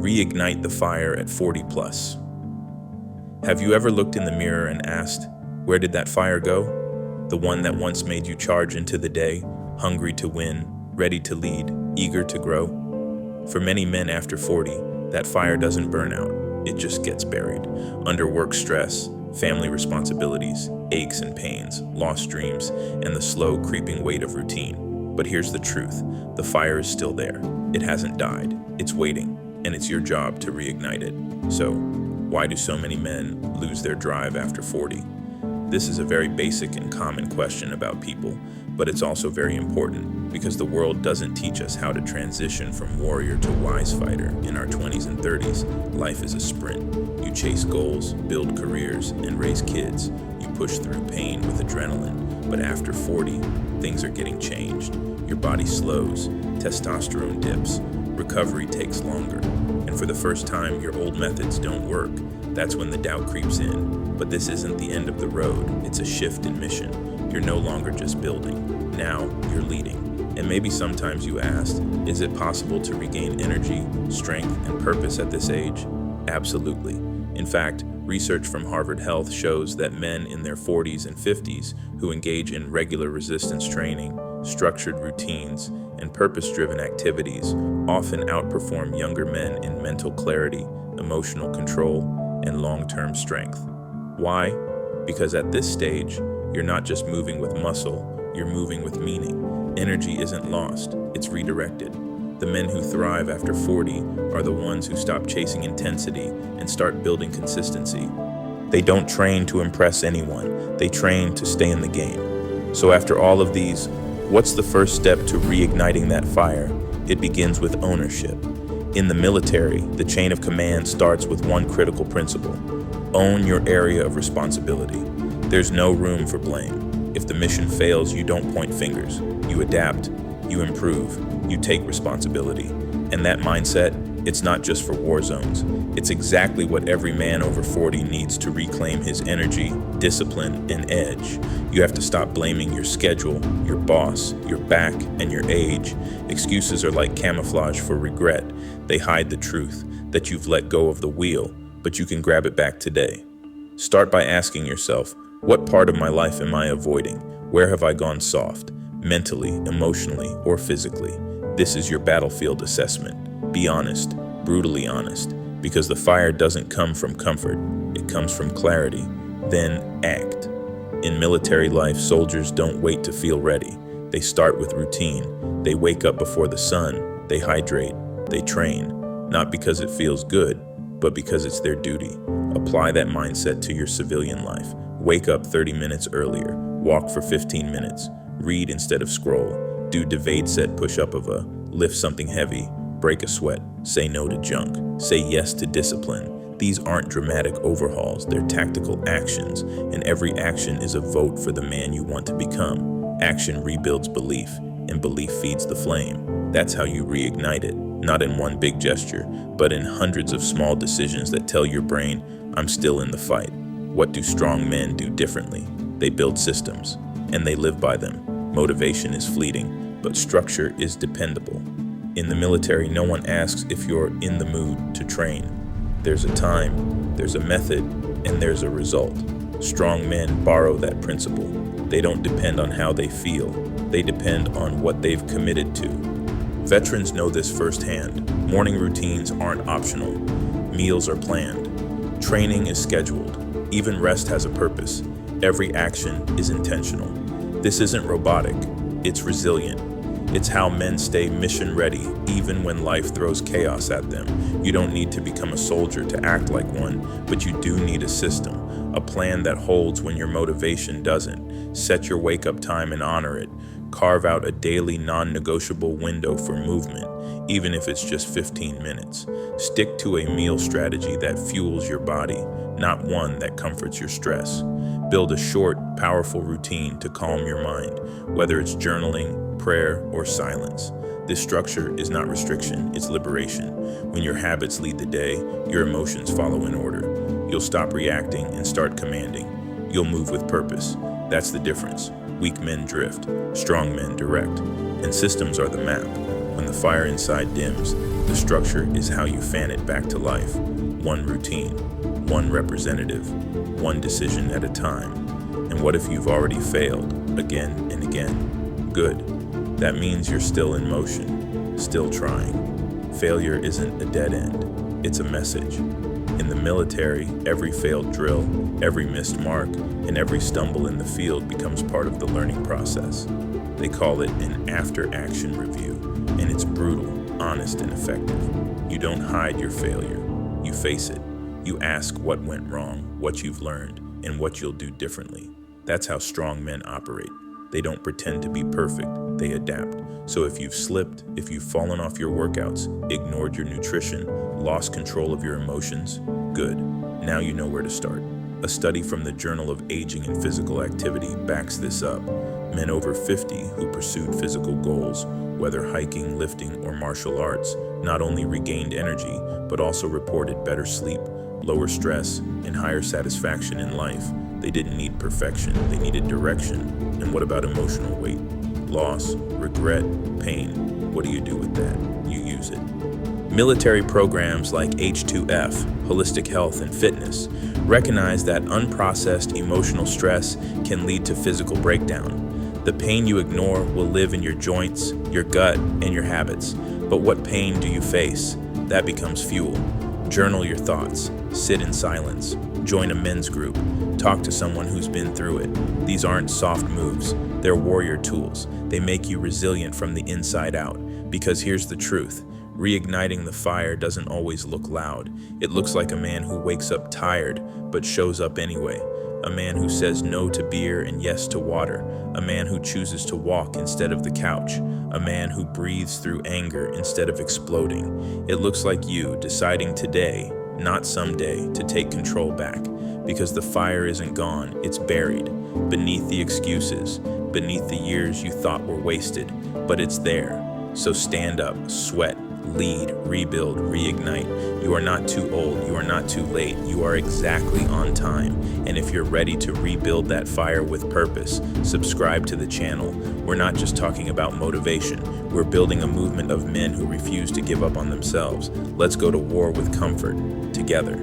Reignite the Fire at 40 plus. Have you ever looked in the mirror and asked, where did that fire go? The one that once made you charge into the day, hungry to win, ready to lead, eager to grow? For many men after 40, that fire doesn't burn out. It just gets buried under work stress, family responsibilities, aches and pains, lost dreams, and the slow creeping weight of routine. But here's the truth. The fire is still there. It hasn't died. It's waiting, and it's your job to reignite it. So, why do so many men lose their drive after 40? This is a very basic and common question about people, but it's also very important because the world doesn't teach us how to transition from warrior to wise fighter in our 20s and 30s. Life is a sprint. You chase goals, build careers, and raise kids. You push through pain with adrenaline. But after 40, things are getting changed. Your body slows, testosterone dips, recovery takes longer, and for the first time, your old methods don't work. That's when the doubt creeps in. But this isn't the end of the road. It's a shift in mission. You're no longer just building. Now you're leading. And maybe sometimes you asked, is it possible to regain energy, strength, and purpose at this age? Absolutely. In fact, research from Harvard Health shows that men in their 40s and 50s who engage in regular resistance training, structured routines, and purpose-driven activities often outperform younger men in mental clarity, emotional control, and long-term strength. Why? Because at this stage, you're not just moving with muscle, you're moving with meaning. Energy isn't lost, it's redirected. The men who thrive after 40 are the ones who stop chasing intensity and start building consistency. They don't train to impress anyone, they train to stay in the game. So after all of these, what's the first step to reigniting that fire? It begins with ownership. In the military, the chain of command starts with one critical principle. Own your area of responsibility. There's no room for blame. If the mission fails, you don't point fingers. You adapt, you improve, you take responsibility. And that mindset, it's not just for war zones. It's exactly what every man over 40 needs to reclaim his energy, discipline, and edge. You have to stop blaming your schedule, your boss, your back, and your age. Excuses are like camouflage for regret. They hide the truth that you've let go of the wheel, but you can grab it back today. Start by asking yourself, what part of my life am I avoiding? Where have I gone soft, mentally, emotionally, or physically? This is your battlefield assessment. Be honest, brutally honest, because the fire doesn't come from comfort, it comes from clarity. Then act. In military life, soldiers don't wait to feel ready. They start with routine. They wake up before the sun, they hydrate, they train, not because it feels good, but because it's their duty. Apply that mindset to your civilian life. Wake up 30 minutes earlier, walk for 15 minutes, read instead of scroll, do Devade set push-up lift something heavy, break a sweat, say no to junk, say yes to discipline. These aren't dramatic overhauls, they're tactical actions, and every action is a vote for the man you want to become. Action rebuilds belief, and belief feeds the flame. That's how you reignite it, not in one big gesture, but in hundreds of small decisions that tell your brain, I'm still in the fight. What do strong men do differently? They build systems, and they live by them. Motivation is fleeting, but structure is dependable. In the military, no one asks if you're in the mood to train. There's a time, there's a method, and there's a result. Strong men borrow that principle. They don't depend on how they feel. They depend on what they've committed to. Veterans know this firsthand. Morning routines aren't optional. Meals are planned. Training is scheduled. Even rest has a purpose. Every action is intentional. This isn't robotic. It's resilient. It's how men stay mission ready even when life throws chaos at them. You don't need to become a soldier to act like one, but you do need a system, a plan that holds when your motivation doesn't. Set your wake-up time and honor it. Carve out a daily non-negotiable window for movement, even if it's just 15 minutes. Stick to a meal strategy that fuels your body, not one that comforts your stress. Build a short, powerful routine to calm your mind, whether it's journaling, prayer, or silence. This structure is not restriction, it's liberation. When your habits lead the day, your emotions follow in order. You'll stop reacting and start commanding. You'll move with purpose. That's the difference. Weak men drift, strong men direct, and systems are the map. When the fire inside dims, the structure is how you fan it back to life. One routine, one representative, one decision at a time. And what if you've already failed again and again? Good. That means you're still in motion, still trying. Failure isn't a dead end, it's a message. In the military, every failed drill, every missed mark, and every stumble in the field becomes part of the learning process. They call it an after-action review, and it's brutal, honest, and effective. You don't hide your failure, you face it. You ask what went wrong, what you've learned, and what you'll do differently. That's how strong men operate. They don't pretend to be perfect, they adapt. So if you've slipped, if you've fallen off your workouts, ignored your nutrition, lost control of your emotions, good. Now you know where to start. A study from the Journal of Aging and Physical Activity backs this up. Men over 50 who pursued physical goals, whether hiking, lifting, or martial arts, not only regained energy, but also reported better sleep, lower stress, and higher satisfaction in life. They didn't need perfection, they needed direction. And what about emotional weight? Loss, regret, pain. What do you do with that? You use it. Military programs like H2F, Holistic Health and Fitness, recognize that unprocessed emotional stress can lead to physical breakdown. The pain you ignore will live in your joints, your gut, and your habits. But what pain do you face? That becomes fuel. Journal your thoughts, sit in silence, join a men's group, talk to someone who's been through it. These aren't soft moves, they're warrior tools. They make you resilient from the inside out. Because here's the truth, reigniting the fire doesn't always look loud. It looks like a man who wakes up tired, but shows up anyway. A man who says no to beer and yes to water. A man who chooses to walk instead of the couch. A man who breathes through anger instead of exploding. It looks like you deciding today, not someday, to take control back. Because the fire isn't gone, it's buried. Beneath the excuses, beneath the years you thought were wasted. But it's there. So stand up, sweat, lead, rebuild, reignite. You are not too old, you are not too late, you are exactly on time. And if you're ready to rebuild that fire with purpose, subscribe to the channel. We're not just talking about motivation, we're building a movement of men who refuse to give up on themselves. Let's go to war with comfort, together.